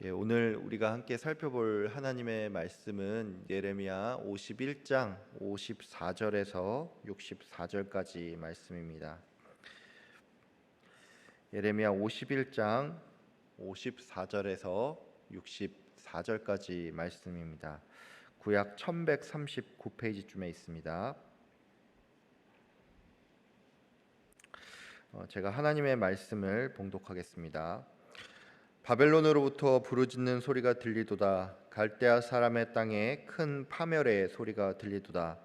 오늘 우리가 함께 살펴볼 하나님의 말씀은 예레미야 51장 54절에서 64절까지 말씀입니다. 예레미야 51장 54절에서 64절까지 말씀입니다. 구약 1139페이지쯤에 있습니다. 제가 하나님의 말씀을 봉독하겠습니다. 바벨론으로부터 부르짖는 소리가 들리도다. 갈대아 사람의 땅에 큰 파멸의 소리가 들리도다.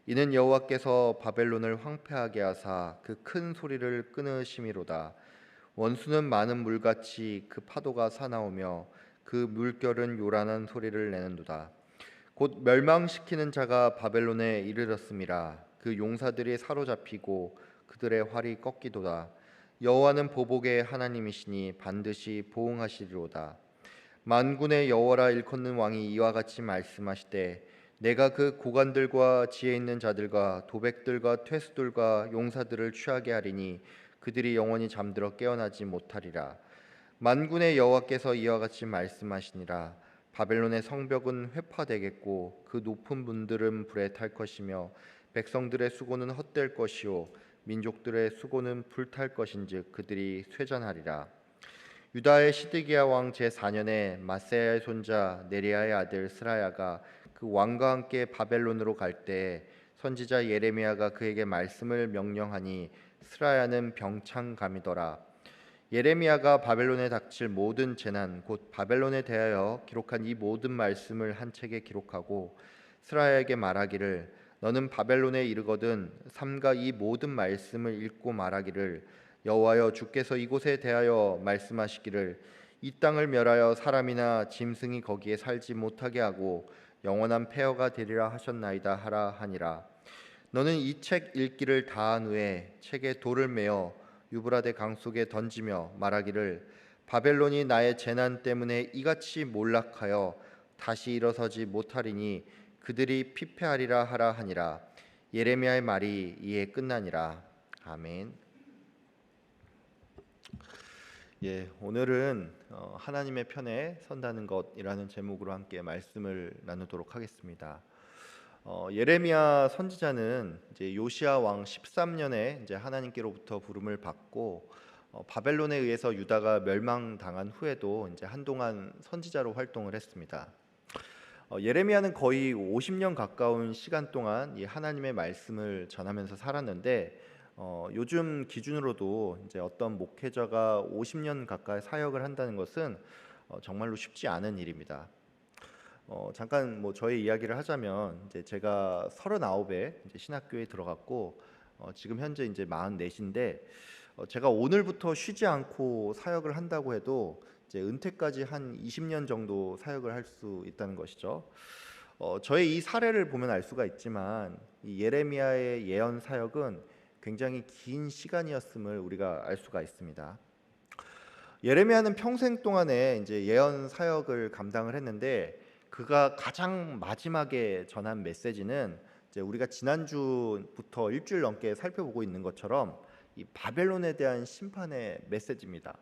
이는 여호와께서 바벨론을 황폐하게 하사 그 큰 소리를 끊으심이로다. 원수는 많은 물같이 그 파도가 사나우며 그 물결은 요란한 소리를 내는도다. 곧 멸망시키는 자가 바벨론에 이르렀음이라. 그 용사들이 사로잡히고 그들의 활이 꺾이도다. 여호와는 보복의 하나님이시니 반드시 보응하시리로다. 만군의 여호와라 일컫는 왕이 이와 같이 말씀하시되 내가 그 고관들과 지혜 있는 자들과 도백들과 퇴수들과 용사들을 취하게 하리니 그들이 영원히 잠들어 깨어나지 못하리라. 만군의 여호와께서 이와 같이 말씀하시니라. 바벨론의 성벽은 회파되겠고 그 높은 문들은 불에 탈 것이며 백성들의 수고는 헛될 것이요 민족들의 수고는 불탈 것인즉 그들이 쇠잔하리라. 유다의 시드기야 왕 제4년에 마세야의 손자 네리야의 아들 스라야가 그 왕과 함께 바벨론으로 갈 때에 선지자 예레미야가 그에게 말씀을 명령하니 스라야는 병창감이더라. 예레미야가 바벨론에 닥칠 모든 재난 곧 바벨론에 대하여 기록한 이 모든 말씀을 한 책에 기록하고 스라야에게 말하기를 너는 바벨론에 이르거든 삼가 이 모든 말씀을 읽고 말하기를 여호와여 주께서 이곳에 대하여 말씀하시기를 이 땅을 멸하여 사람이나 짐승이 거기에 살지 못하게 하고 영원한 폐허가 되리라 하셨나이다 하라 하니라. 너는 이 책 읽기를 다한 후에 책에 돌을 메어 유브라데 강 속에 던지며 말하기를 바벨론이 나의 재난 때문에 이같이 몰락하여 다시 일어서지 못하리니 그들이 피폐하리라 하라 하니라. 예레미야의 말이 이에 끝나니라. 아멘. 오늘은 하나님의 편에 선다는 것이라는 제목으로 함께 말씀을 나누도록 하겠습니다. 예레미야 선지자는 이제 요시야 왕 13년에 이제 하나님께로부터 부름을 받고 바벨론에 의해서 유다가 멸망당한 후에도 이제 한동안 선지자로 활동을 했습니다. 예레미야는 거의 50년 가까운 시간 동안 이 하나님의 말씀을 전하면서 살았는데 요즘 기준으로도 이제 어떤 목회자가 50년 가까이 사역을 한다는 것은 정말로 쉽지 않은 일입니다. 잠깐 저의 이야기를 하자면 이제 제가 39에 이제 신학교에 들어갔고 지금 현재 이제 44인데 제가 오늘부터 쉬지 않고 사역을 한다고 해도 이제 은퇴까지 한 20년 정도 사역을 할 수 있다는 것이죠. 저의 이 사례를 보면 알 수가 있지만 이 예레미야의 예언 사역은 굉장히 긴 시간이었음을 우리가 알 수가 있습니다. 예레미야는 평생 동안에 이제 예언 사역을 감당을 했는데 그가 가장 마지막에 전한 메시지는 이제 우리가 지난주부터 일주일 넘게 살펴보고 있는 것처럼 이 바벨론에 대한 심판의 메시지입니다.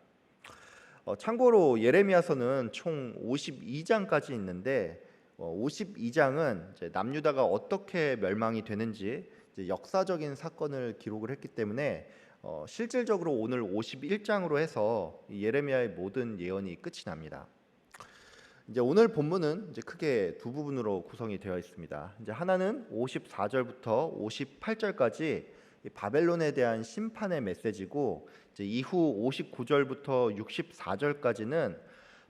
참고로 예레미야서는 총 52장까지 있는데 52장은 이제 남유다가 어떻게 멸망이 되는지 이제 역사적인 사건을 기록을 했기 때문에 실질적으로 오늘 51장으로 해서 이 예레미야의 모든 예언이 끝이 납니다. 이제 오늘 본문은 이제 크게 두 부분으로 구성이 되어 있습니다. 이제 하나는 54절부터 58절까지 바벨론에 대한 심판의 메시지고 이제 이후 59절부터 64절까지는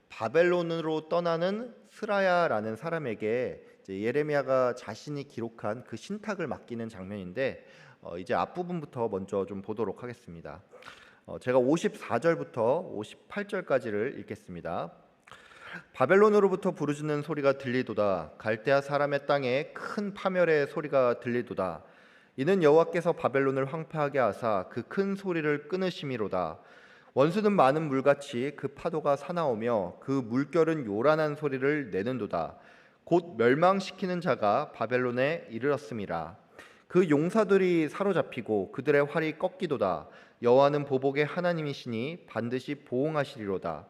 바벨론으로 떠나는 스라야라는 사람에게 이제 예레미야가 자신이 기록한 그 신탁을 맡기는 장면인데 이제 앞부분부터 먼저 좀 보도록 하겠습니다. 제가 54절부터 58절까지를 읽겠습니다. 바벨론으로부터 부르짖는 소리가 들리도다. 갈대아 사람의 땅에 큰 파멸의 소리가 들리도다. 이는 여호와께서 바벨론을 황폐하게 하사 그 큰 소리를 끊으심이로다. 원수는 많은 물같이 그 파도가 사나우며 그 물결은 요란한 소리를 내는도다. 곧 멸망시키는 자가 바벨론에 이르렀음이라. 그 용사들이 사로잡히고 그들의 활이 꺾이도다. 여호와는 보복의 하나님이시니 반드시 보응하시리로다.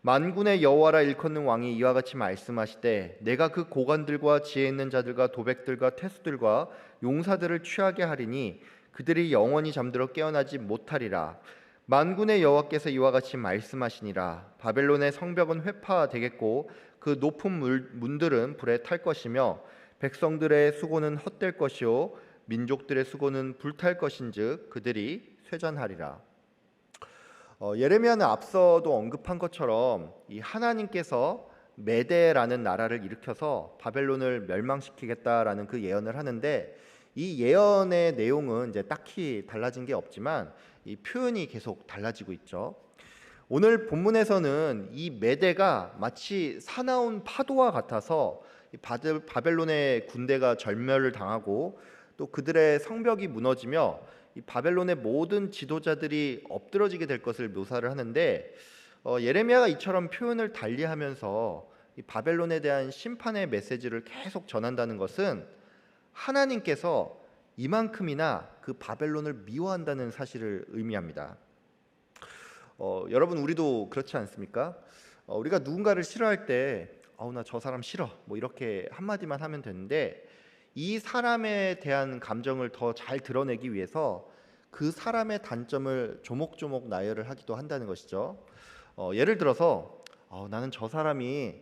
만군의 여호와라 일컫는 왕이 이와 같이 말씀하시되 내가 그 고관들과 지혜 있는 자들과 도백들과 태수들과 용사들을 취하게 하리니 그들이 영원히 잠들어 깨어나지 못하리라. 만군의 여호와께서 이와 같이 말씀하시니라. 바벨론의 성벽은 회파되겠고 그 높은 문들은 불에 탈 것이며 백성들의 수고는 헛될 것이요 민족들의 수고는 불탈 것인즉 그들이 쇠잔하리라. 예레미야는 앞서도 언급한 것처럼 이 하나님께서 메대라는 나라를 일으켜서 바벨론을 멸망시키겠다라는 그 예언을 하는데, 이 예언의 내용은 이제 딱히 달라진 게 없지만 이 표현이 계속 달라지고 있죠. 오늘 본문에서는 이 메대가 마치 사나운 파도와 같아서 바벨론의 군대가 절멸을 당하고 또 그들의 성벽이 무너지며 이 바벨론의 모든 지도자들이 엎드러지게 될 것을 묘사를 하는데, 예레미야가 이처럼 표현을 달리하면서 이 바벨론에 대한 심판의 메시지를 계속 전한다는 것은 하나님께서 이만큼이나 그 바벨론을 미워한다는 사실을 의미합니다. 여러분, 우리도 그렇지 않습니까? 우리가 누군가를 싫어할 때 나 저 사람 싫어 뭐 이렇게 한마디만 하면 되는데, 이 사람에 대한 감정을 더 잘 드러내기 위해서 그 사람의 단점을 조목조목 나열을 하기도 한다는 것이죠. 예를 들어서 나는 저 사람이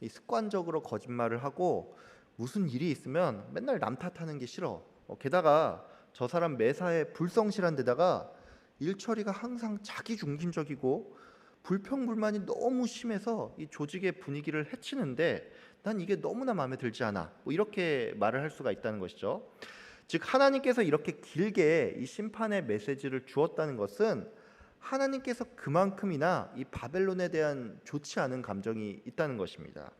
습관적으로 거짓말을 하고 무슨 일이 있으면 맨날 남 탓하는 게 싫어. 게다가 저 사람 매사에 불성실한 데다가 일 처리가 항상 자기 중심적이고 불평불만이 너무 심해서 이 조직의 분위기를 해치는데 난 이게 너무나 마음에 들지 않아. 뭐 이렇게 말을 할 수가 있다는 것이죠. 즉 하나님께서 이렇게 길게 이 심판의 메시지를 주었다는 것은 하나님께서 그만큼이나 이 바벨론에 대한 좋지 않은 감정이 있다는 것입니다.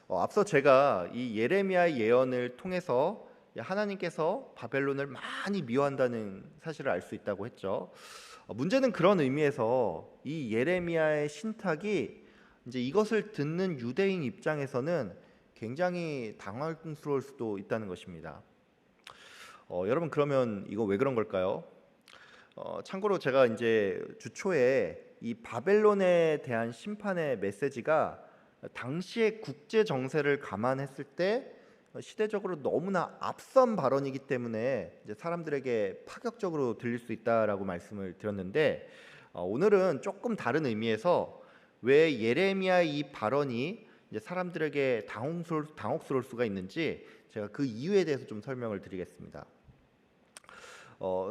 앞서 제가 이 예레미야의 예언을 통해서 하나님께서 바벨론을 많이 미워한다는 사실을 알 수 있다고 했죠. 문제는 그런 의미에서 이 예레미야의 신탁이 이제 이것을 듣는 유대인 입장에서는 굉장히 당황스러울 수도 있다는 것입니다. 여러분, 그러면 이거 왜 그런 걸까요? 참고로 제가 이제 주초에 이 바벨론에 대한 심판의 메시지가 당시의 국제 정세를 감안했을 때 시대적으로 너무나 앞선 발언이기 때문에 이제 사람들에게 파격적으로 들릴 수 있다라고 말씀을 드렸는데, 오늘은 조금 다른 의미에서 왜 예레미야의 이 발언이 이제 사람들에게 당혹스러울 수가 있는지 제가 그 이유에 대해서 좀 설명을 드리겠습니다.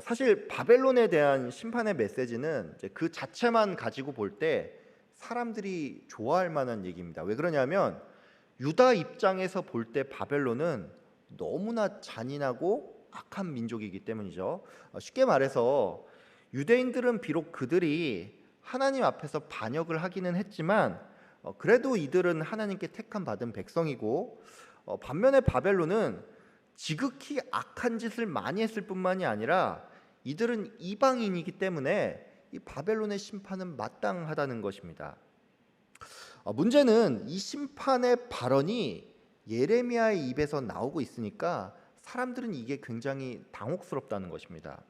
사실 바벨론에 대한 심판의 메시지는 이제 그 자체만 가지고 볼 때 사람들이 좋아할 만한 얘기입니다. 왜 그러냐면 유다 입장에서 볼 때 바벨론은 너무나 잔인하고 악한 민족이기 때문이죠. 쉽게 말해서 유대인들은 비록 그들이 하나님 앞에서 반역을 하기는 했지만 그래도 이들은 하나님께 택함 받은 백성이고, 반면에 바벨론은 지극히 악한 짓을 많이 했을 뿐만이 아니라 이들은 이방인이기 때문에 이 바벨론의 심판은 마땅하다는 것입니다. 문제는 이 심판의 발언이 예레미야의 입에서 나오고 있으니까 사람들은 이게 굉장히 당혹스럽다는 것입니다.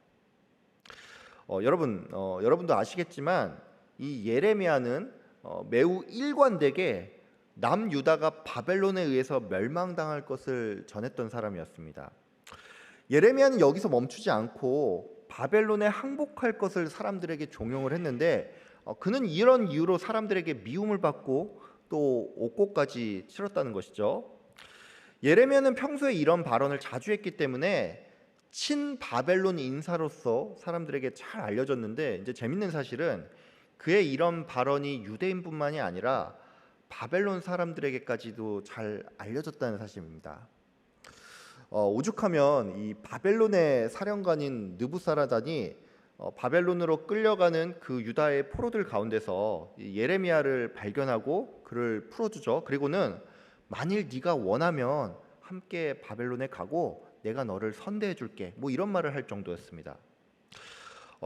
여러분도 아시겠지만 이 예레미야는 매우 일관되게 남유다가 바벨론에 의해서 멸망당할 것을 전했던 사람이었습니다. 예레미야는 여기서 멈추지 않고 바벨론에 항복할 것을 사람들에게 종용을 했는데, 그는 이런 이유로 사람들에게 미움을 받고 또 옥고까지 치렀다는 것이죠. 예레미야는 평소에 이런 발언을 자주 했기 때문에 친 바벨론 인사로서 사람들에게 잘 알려졌는데, 이제 재밌는 사실은 그의 이런 발언이 유대인뿐만이 아니라 바벨론 사람들에게까지도 잘 알려졌다는 사실입니다. 오죽하면 이 바벨론의 사령관인 느부사라단이 바벨론으로 끌려가는 그 유다의 포로들 가운데서 예레미야를 발견하고 그를 풀어주죠. 그리고는 만일 네가 원하면 함께 바벨론에 가고 내가 너를 선대해 줄게, 뭐 이런 말을 할 정도였습니다.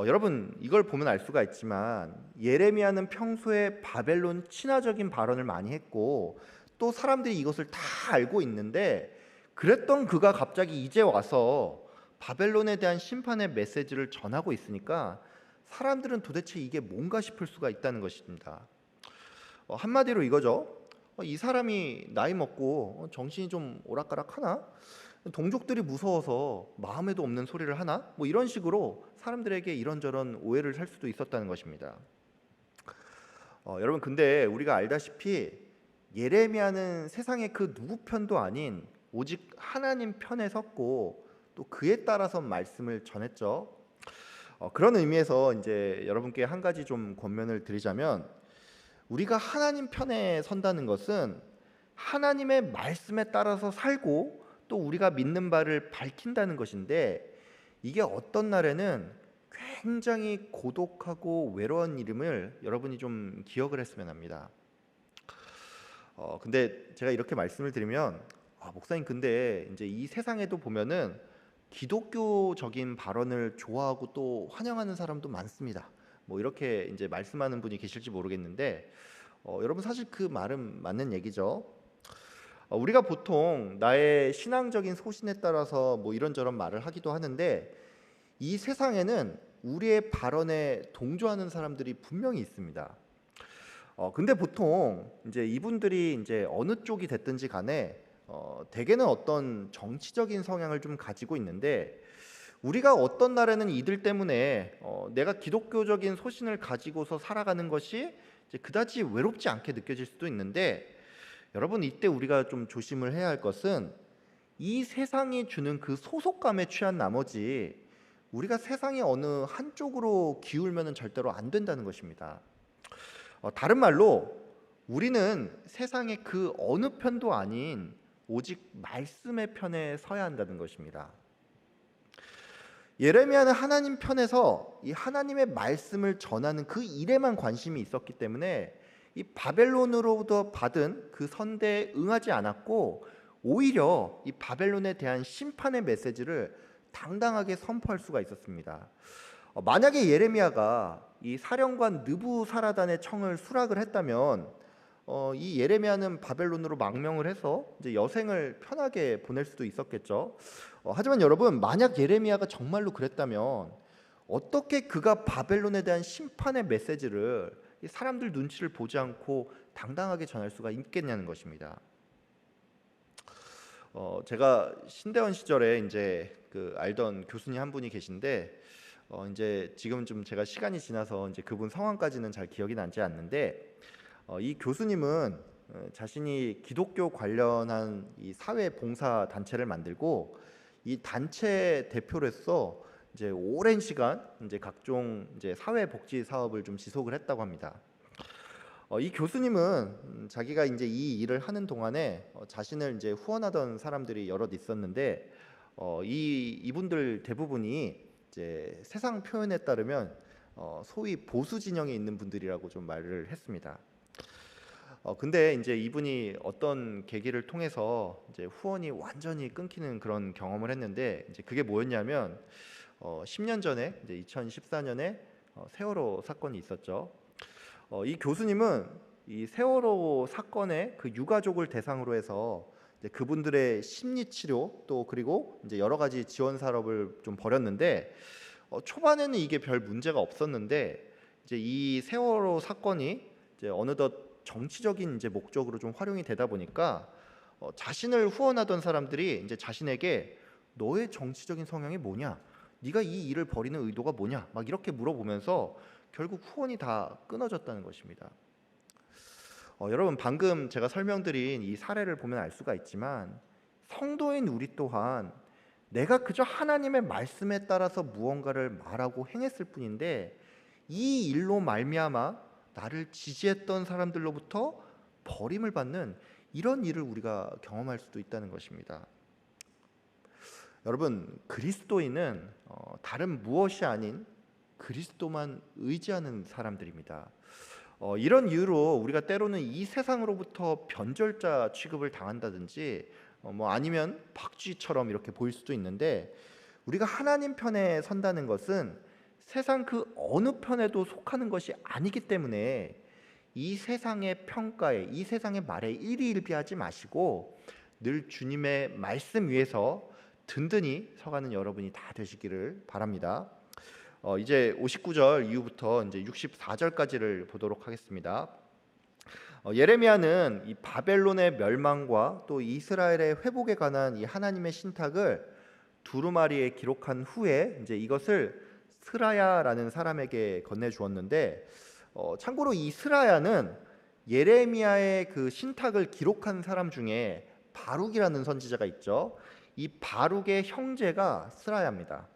여러분, 이걸 보면 알 수가 있지만 예레미야는 평소에 바벨론 친화적인 발언을 많이 했고 또 사람들이 이것을 다 알고 있는데, 그랬던 그가 갑자기 이제 와서 바벨론에 대한 심판의 메시지를 전하고 있으니까 사람들은 도대체 이게 뭔가 싶을 수가 있다는 것입니다. 한마디로 이거죠. 이 사람이 나이 먹고 정신이 좀 오락가락하나? 동족들이 무서워서 마음에도 없는 소리를 하나? 뭐 이런 식으로 사람들에게 이런저런 오해를 살 수도 있었다는 것입니다. 여러분, 근데 우리가 알다시피 예레미야는 세상의 그 누구 편도 아닌 오직 하나님 편에 섰고 또 그에 따라서 말씀을 전했죠. 그런 의미에서 이제 여러분께 한 가지 좀 권면을 드리자면, 우리가 하나님 편에 선다는 것은 하나님의 말씀에 따라서 살고 또 우리가 믿는 바를 밝힌다는 것인데, 이게 어떤 날에는 굉장히 고독하고 외로운 일임을 여러분이 좀 기억을 했으면 합니다. 근데 제가 이렇게 말씀을 드리면, 목사님, 근데 이제 이 세상에도 보면은 기독교적인 발언을 좋아하고 또 환영하는 사람도 많습니다. 뭐 이렇게 이제 말씀하는 분이 계실지 모르겠는데, 여러분, 사실 그 말은 맞는 얘기죠. 우리가 보통 나의 신앙적인 소신에 따라서 뭐 이런저런 말을 하기도 하는데, 이 세상에는 우리의 발언에 동조하는 사람들이 분명히 있습니다. 근데 보통 이제 이분들이 이제 어느 쪽이 됐든지 간에 대개는 어떤 정치적인 성향을 좀 가지고 있는데, 우리가 어떤 날에는 이들 때문에 내가 기독교적인 소신을 가지고서 살아가는 것이 이제 그다지 외롭지 않게 느껴질 수도 있는데, 여러분, 이때 우리가 좀 조심을 해야 할 것은 이 세상이 주는 그 소속감에 취한 나머지 우리가 세상의 어느 한쪽으로 기울면은 절대로 안 된다는 것입니다. 다른 말로 우리는 세상의 그 어느 편도 아닌 오직 말씀의 편에 서야 한다는 것입니다. 예레미야는 하나님 편에서 이 하나님의 말씀을 전하는 그 일에만 관심이 있었기 때문에 이 바벨론으로부터 받은 그 선대에 응하지 않았고, 오히려 이 바벨론에 대한 심판의 메시지를 당당하게 선포할 수가 있었습니다. 만약에 예레미야가 이 사령관 느부사라단의 청을 수락을 했다면 이 예레미야는 바벨론으로 망명을 해서 이제 여생을 편하게 보낼 수도 있었겠죠. 하지만 여러분, 만약 예레미야가 정말로 그랬다면 어떻게 그가 바벨론에 대한 심판의 메시지를 이 사람들 눈치를 보지 않고 당당하게 전할 수가 있겠냐는 것입니다. 제가 신대원 시절에 이제 그 알던 교수님 한 분이 계신데, 이제 지금 좀 제가 시간이 지나서 이제 그분 성함까지는 잘 기억이 나지 않는데, 이 교수님은 자신이 기독교 관련한 이 사회 봉사 단체를 만들고 이 단체 대표로서 이제 오랜 시간 이제 각종 이제 사회 복지 사업을 좀 지속을 했다고 합니다. 이 교수님은 자기가 이제 이 일을 하는 동안에 자신을 이제 후원하던 사람들이 여럿 있었는데, 이분들 대부분이 이제 세상 표현에 따르면 소위 보수 진영에 있는 분들이라고 좀 말을 했습니다. 근데 이제 이분이 어떤 계기를 통해서 이제 후원이 완전히 끊기는 그런 경험을 했는데, 이제 그게 뭐였냐면 10년 전에 이제 2014년에 세월호 사건이 있었죠. 이 교수님은 이 세월호 사건의 그 유가족을 대상으로 해서 이제 그분들의 심리 치료 또 그리고 이제 여러 가지 지원 사업을 좀 벌였는데, 초반에는 이게 별 문제가 없었는데, 이제 이 세월호 사건이 이제 어느덧 정치적인 이제 목적으로 좀 활용이 되다 보니까 자신을 후원하던 사람들이 이제 자신에게 너의 정치적인 성향이 뭐냐? 네가 이 일을 벌이는 의도가 뭐냐? 막 이렇게 물어보면서 결국 후원이 다 끊어졌다는 것입니다. 여러분, 방금 제가 설명드린 이 사례를 보면 알 수가 있지만, 성도인 우리 또한 내가 그저 하나님의 말씀에 따라서 무언가를 말하고 행했을 뿐인데, 이 일로 말미암아 나를 지지했던 사람들로부터 버림을 받는 이런 일을 우리가 경험할 수도 있다는 것입니다. 여러분, 그리스도인은 다른 무엇이 아닌 그리스도만 의지하는 사람들입니다. 이런 이유로 우리가 때로는 이 세상으로부터 변절자 취급을 당한다든지 뭐 아니면 박쥐처럼 이렇게 보일 수도 있는데, 우리가 하나님 편에 선다는 것은 세상 그 어느 편에도 속하는 것이 아니기 때문에 이 세상의 평가에, 이 세상의 말에 일희일비하지 마시고 늘 주님의 말씀 위에서 든든히 서가는 여러분이 다 되시기를 바랍니다. 이제 59절 이후부터 이제 64절까지를 보도록 하겠습니다. 예레미야는 이 바벨론의 멸망과 또 이스라엘의 회복에 관한 이 하나님의 신탁을 두루마리에 기록한 후에 이제 이것을 스라야라는 사람에게 건네 주었는데, 참고로 이 스라야는 예레미야의 그 신탁을 기록한 사람 중에 바룩이라는 선지자가 있죠. 이 바룩의 형제가 스라야입니다.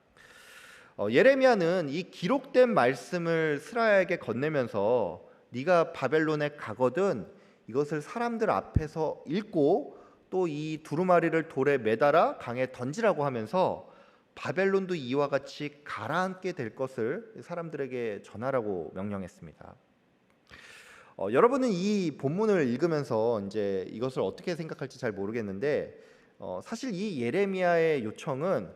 예레미야는 이 기록된 말씀을 스라야에게 건네면서 네가 바벨론에 가거든 이것을 사람들 앞에서 읽고 또 이 두루마리를 돌에 매달아 강에 던지라고 하면서 바벨론도 이와 같이 가라앉게 될 것을 사람들에게 전하라고 명령했습니다. 여러분은 이 본문을 읽으면서 이제 이것을 어떻게 생각할지 잘 모르겠는데, 사실 이 예레미야의 요청은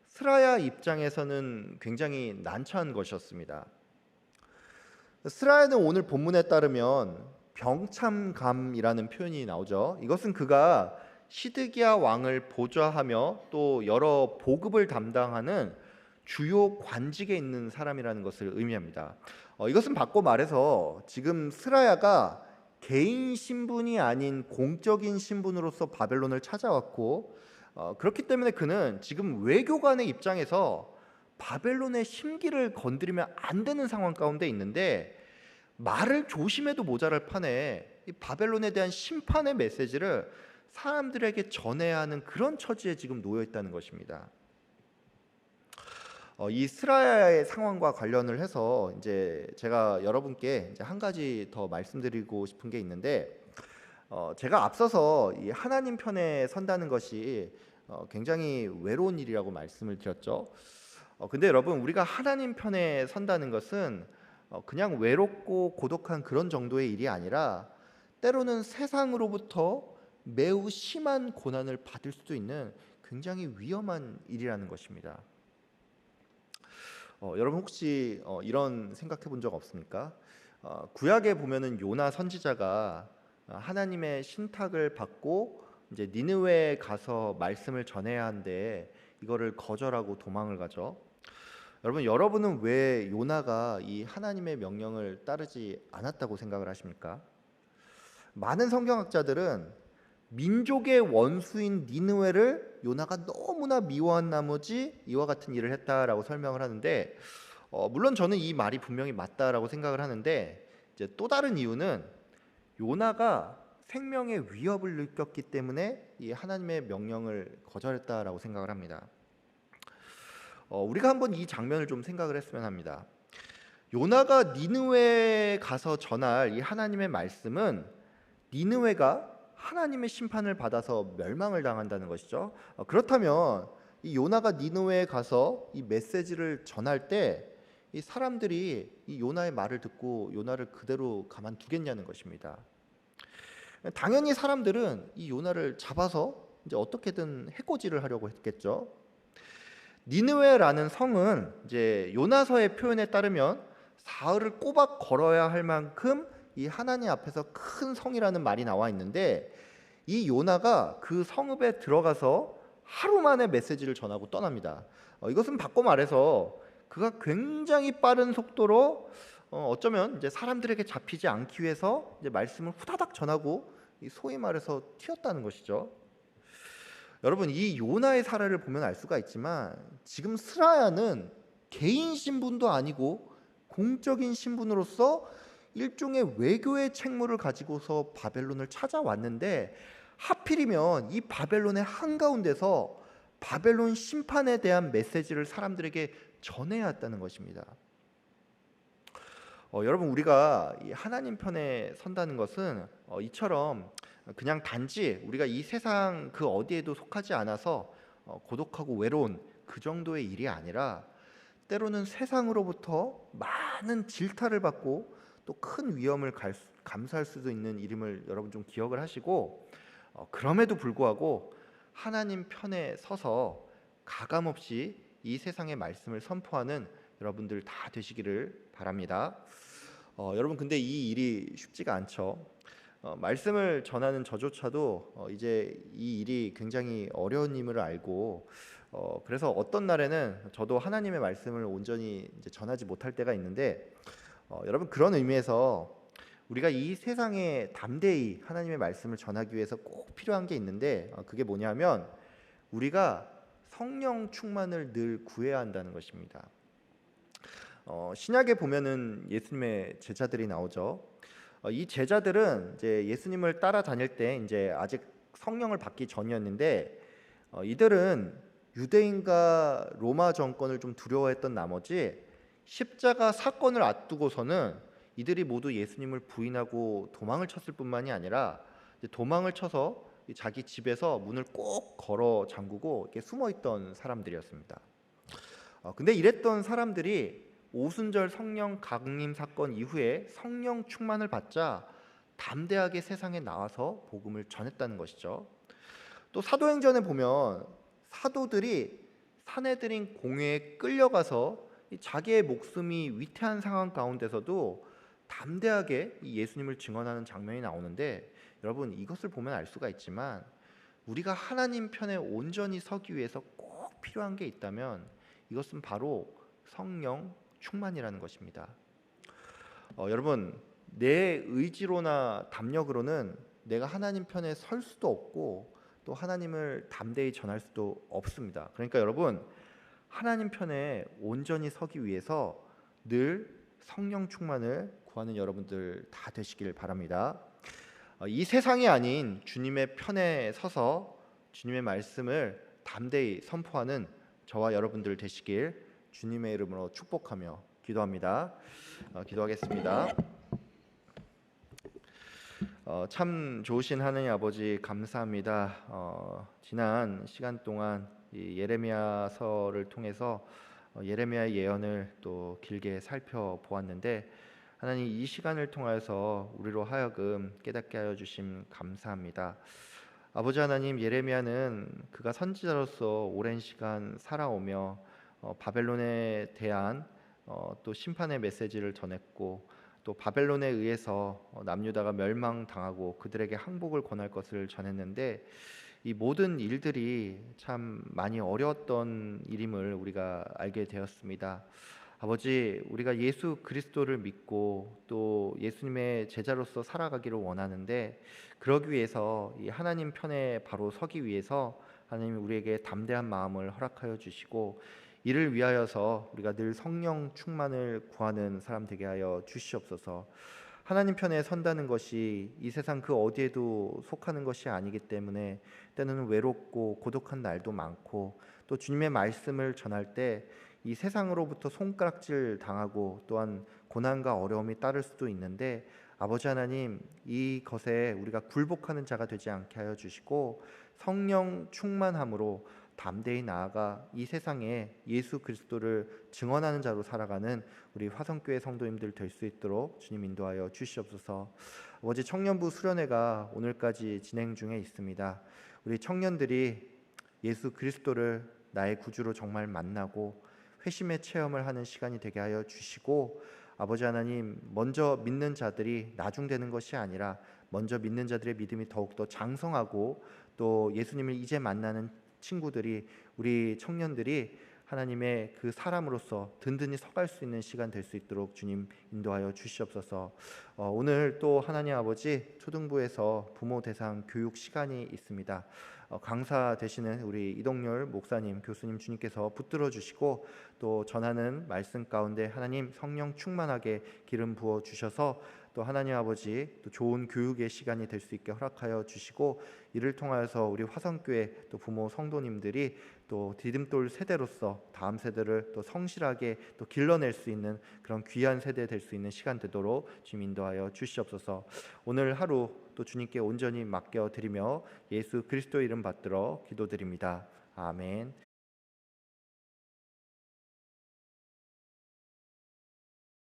스라야 입장에서는 굉장히 난처한 것이었습니다. 스라야는 오늘 본문에 따르면 병참감이라는 표현이 나오죠. 이것은 그가 시드기야 왕을 보좌하며 또 여러 보급을 담당하는 주요 관직에 있는 사람이라는 것을 의미합니다. 이것은 바꿔 말해서 지금 스라야가 개인 신분이 아닌 공적인 신분으로서 바벨론을 찾아왔고, 그렇기 때문에 그는 지금 외교관의 입장에서 바벨론의 심기를 건드리면 안 되는 상황 가운데 있는데, 말을 조심해도 모자랄 판에 이 바벨론에 대한 심판의 메시지를 사람들에게 전해야 하는 그런 처지에 지금 놓여 있다는 것입니다. 이 스라야의 상황과 관련을 해서 이제 제가 여러분께 이제 한 가지 더 말씀드리고 싶은 게 있는데, 제가 앞서서 이 하나님 편에 선다는 것이 굉장히 외로운 일이라고 말씀을 드렸죠. 근데 여러분, 우리가 하나님 편에 선다는 것은 그냥 외롭고 고독한 그런 정도의 일이 아니라 때로는 세상으로부터 매우 심한 고난을 받을 수도 있는 굉장히 위험한 일이라는 것입니다. 여러분 혹시 이런 생각해 본 적 없습니까? 구약에 보면은 요나 선지자가 하나님의 신탁을 받고 이제 니느웨에 가서 말씀을 전해야 하는데 이거를 거절하고 도망을 가죠. 여러분은 왜 요나가 이 하나님의 명령을 따르지 않았다고 생각을 하십니까? 많은 성경학자들은 민족의 원수인 니느웨를 요나가 너무나 미워한 나머지 이와 같은 일을 했다라고 설명을 하는데, 물론 저는 이 말이 분명히 맞다라고 생각을 하는데, 이제 또 다른 이유는 요나가 생명의 위협을 느꼈기 때문에 이 하나님의 명령을 거절했다라고 생각을 합니다. 우리가 한번 이 장면을 좀 생각을 했으면 합니다. 요나가 니느웨에 가서 전할 이 하나님의 말씀은 니느웨가 하나님의 심판을 받아서 멸망을 당한다는 것이죠. 그렇다면 이 요나가 니느웨에 가서 이 메시지를 전할 때 이 사람들이 이 요나의 말을 듣고 요나를 그대로 가만두겠냐는 것입니다. 당연히 사람들은 이 요나를 잡아서 이제 어떻게든 해코지를 하려고 했겠죠. 니느웨라는 성은 이제 요나서의 표현에 따르면 사흘을 꼬박 걸어야 할 만큼 이 하나님 앞에서 큰 성이라는 말이 나와 있는데, 이 요나가 그 성읍에 들어가서 하루 만에 메시지를 전하고 떠납니다. 이것은 바꿔 말해서 그가 굉장히 빠른 속도로 어쩌면 이제 사람들에게 잡히지 않기 위해서 이제 말씀을 후다닥 전하고 소위 말해서 튀었다는 것이죠. 여러분, 이 요나의 사례를 보면 알 수가 있지만 지금 스라야는 개인 신분도 아니고 공적인 신분으로서 일종의 외교의 책무를 가지고서 바벨론을 찾아왔는데, 하필이면 이 바벨론의 한가운데서 바벨론 심판에 대한 메시지를 사람들에게 전해야 했다는 것입니다. 여러분, 우리가 이 하나님 편에 선다는 것은 이처럼 그냥 단지 우리가 이 세상 그 어디에도 속하지 않아서 고독하고 외로운 그 정도의 일이 아니라, 때로는 세상으로부터 많은 질타를 받고 또 큰 위험을 감수할 수도 있는 일임을 여러분 좀 기억을 하시고, 그럼에도 불구하고 하나님 편에 서서 가감없이 이 세상의 말씀을 선포하는 여러분들 다 되시기를 바랍니다. 여러분, 근데 이 일이 쉽지가 않죠. 말씀을 전하는 저조차도 이제 이 일이 굉장히 어려운 임을 알고, 그래서 어떤 날에는 저도 하나님의 말씀을 온전히 이제 전하지 못할 때가 있는데, 여러분, 그런 의미에서 우리가 이 세상에 담대히 하나님의 말씀을 전하기 위해서 꼭 필요한 게 있는데 그게 뭐냐면 우리가 성령 충만을 늘 구해야 한다는 것입니다. 신약에 보면은 예수님의 제자들이 나오죠. 이 제자들은 이제 예수님을 따라다닐 때 이제 아직 성령을 받기 전이었는데 이들은 유대인과 로마 정권을 좀 두려워했던 나머지 십자가 사건을 앞두고서는 이들이 모두 예수님을 부인하고 도망을 쳤을 뿐만이 아니라 도망을 쳐서 자기 집에서 문을 꼭 걸어 잠그고 이렇게 숨어 있던 사람들이었습니다. 근데 이랬던 사람들이 오순절 성령 강림 사건 이후에 성령 충만을 받자 담대하게 세상에 나와서 복음을 전했다는 것이죠. 또 사도행전에 보면 사도들이 사내들인 공회에 끌려가서 자기의 목숨이 위태한 상황 가운데서도 담대하게 예수님을 증언하는 장면이 나오는데 여러분 이것을 보면 알 수가 있지만 우리가 하나님 편에 온전히 서기 위해서 꼭 필요한 게 있다면 이것은 바로 성령 충만이라는 것입니다. 여러분 내 의지로나 담력으로는 내가 하나님 편에 설 수도 없고 또 하나님을 담대히 전할 수도 없습니다. 그러니까 여러분 하나님 편에 온전히 서기 위해서 늘 성령 충만을 구하는 여러분들 다 되시길 바랍니다. 이 세상이 아닌 주님의 편에 서서 주님의 말씀을 담대히 선포하는 저와 여러분들 되시길 주님의 이름으로 축복하며 기도합니다. 기도하겠습니다. 참 좋으신 하느님 아버지 감사합니다. 지난 시간 동안 이 예레미야서를 통해서 예레미야의 예언을 또 길게 살펴보았는데 하나님 이 시간을 통해서 우리로 하여금 깨닫게 하여 주심 감사합니다. 아버지 하나님 예레미야는 그가 선지자로서 오랜 시간 살아오며 바벨론에 대한 또 심판의 메시지를 전했고 또 바벨론에 의해서 남유다가 멸망당하고 그들에게 항복을 권할 것을 전했는데 이 모든 일들이 참 많이 어려웠던 일임을 우리가 알게 되었습니다. 아버지 우리가 예수 그리스도를 믿고 또 예수님의 제자로서 살아가기를 원하는데 그러기 위해서 이 하나님 편에 바로 서기 위해서 하나님이 우리에게 담대한 마음을 허락하여 주시고 이를 위하여서 우리가 늘 성령 충만을 구하는 사람 되게 하여 주시옵소서. 하나님 편에 선다는 것이 이 세상 그 어디에도 속하는 것이 아니기 때문에 때로는 외롭고 고독한 날도 많고 또 주님의 말씀을 전할 때 이 세상으로부터 손가락질 당하고 또한 고난과 어려움이 따를 수도 있는데 아버지 하나님 이것에 우리가 굴복하는 자가 되지 않게 하여 주시고 성령 충만함으로 담대히 나아가 이 세상에 예수 그리스도를 증언하는 자로 살아가는 우리 화성교회 성도님들 될 수 있도록 주님 인도하여 주시옵소서. 아버지 청년부 수련회가 오늘까지 진행 중에 있습니다. 우리 청년들이 예수 그리스도를 나의 구주로 정말 만나고 회심의 체험을 하는 시간이 되게 하여 주시고 아버지 하나님 먼저 믿는 자들이 나중되는 것이 아니라 먼저 믿는 자들의 믿음이 더욱더 장성하고 또 예수님을 이제 만나는 친구들이 우리 청년들이 하나님의 그 사람으로서 든든히 서갈 수 있는 시간 될 수 있도록 주님 인도하여 주시옵소서. 오늘 또 하나님 아버지 초등부에서 부모 대상 교육 시간이 있습니다. 강사 되시는 우리 이동열 목사님 교수님 주님께서 붙들어 주시고 또 전하는 말씀 가운데 하나님 성령 충만하게 기름 부어 주셔서 또 하나님 아버지 또 좋은 교육의 시간이 될 수 있게 허락하여 주시고 이를 통하여서 우리 화성교회 또 부모 성도님들이 또 디딤돌 세대로서 다음 세대를 또 성실하게 또 길러낼 수 있는 그런 귀한 세대 될 수 있는 시간 되도록 주님 인도하여 주시옵소서. 오늘 하루 또 주님께 온전히 맡겨 드리며 예수 그리스도 이름 받들어 기도드립니다. 아멘.